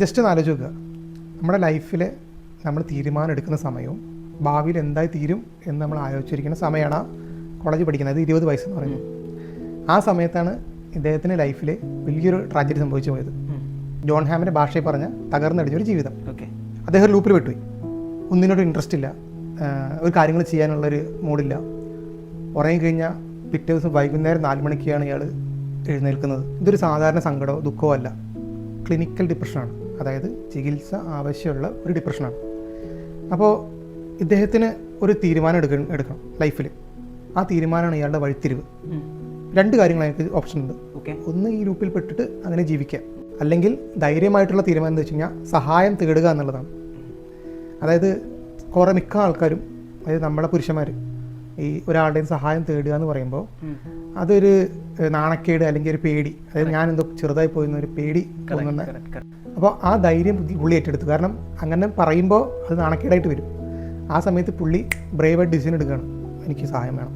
Just ഒന്ന് ആലോചിച്ച് നോക്കുക, നമ്മുടെ ലൈഫിൽ നമ്മൾ തീരുമാനം എടുക്കുന്ന സമയവും ഭാവിയിൽ എന്തായി തീരും എന്ന് നമ്മൾ ആലോചിച്ചിരിക്കുന്ന സമയമാണ് കോളേജ് പഠിക്കുന്നത്. 20 വയസ്സെന്ന് പറയുന്നത്. ആ സമയത്താണ് ഇദ്ദേഹത്തിൻ്റെ ലൈഫിൽ വലിയൊരു ട്രാജഡി സംഭവിച്ചു പോയത്. ജോൺ ഹാമിൻ്റെ ഭാഷയിൽ പറഞ്ഞ തകർന്നടിഞ്ഞൊരു ജീവിതം. അദ്ദേഹം ഒരു ലൂപ്പിൽ പെട്ടുപോയി. ഒന്നിനോട് ഇൻട്രസ്റ്റ് ഇല്ല, ഒരു കാര്യങ്ങൾ ചെയ്യാനുള്ളൊരു മൂഡില്ല. ഉറങ്ങിക്കഴിഞ്ഞാൽ പിറ്റേ ദിവസം വൈകുന്നേരം 4 മണിക്കാണ് ഇയാൾ എഴുന്നേൽക്കുന്നത്. ഇതൊരു സാധാരണ സങ്കടമോ ദുഃഖമോ അല്ല, ക്ലിനിക്കൽ ഡിപ്രഷനാണ്. അതായത് ചികിത്സ ആവശ്യമുള്ള ഒരു ഡിപ്രഷനാണ്. അപ്പോൾ ഇദ്ദേഹത്തിന് ഒരു തീരുമാനം എടുക്കണം ലൈഫിൽ. ആ തീരുമാനമാണ് ഇയാളുടെ വഴിത്തിരിവ്. 2 കാര്യങ്ങൾ അയാൾക്ക് ഓപ്ഷൻ ഉണ്ട്. ഒന്ന് ഈ ലൂപ്പിൽ പെട്ടിട്ട് അങ്ങനെ ജീവിക്കുക, അല്ലെങ്കിൽ ധൈര്യമായിട്ടുള്ള തീരുമാനം എന്ന് വെച്ച് കഴിഞ്ഞാൽ സഹായം തേടുക എന്നുള്ളതാണ്. അതായത് മിക്ക ആൾക്കാരും, അതായത് നമ്മളെ പുരുഷന്മാർ ഈ ഒരാളുടെയും സഹായം തേടുക എന്ന് പറയുമ്പോൾ അതൊരു നാണക്കേട് അല്ലെങ്കിൽ ഒരു പേടി, അതായത് ഞാൻ എന്തോ ചെറുതായി പോയിരുന്ന ഒരു പേടി തോന്നുന്ന. അപ്പോൾ ആ ധൈര്യം പുള്ളി ഏറ്റെടുത്തു. കാരണം അങ്ങനെ പറയുമ്പോൾ അത് നാണക്കേടായിട്ട് വരും. ആ സമയത്ത് പുള്ളി ബ്രേവായിട്ട് ഡിസിഷൻ എടുക്കുകയാണ്, എനിക്ക് സഹായം വേണം.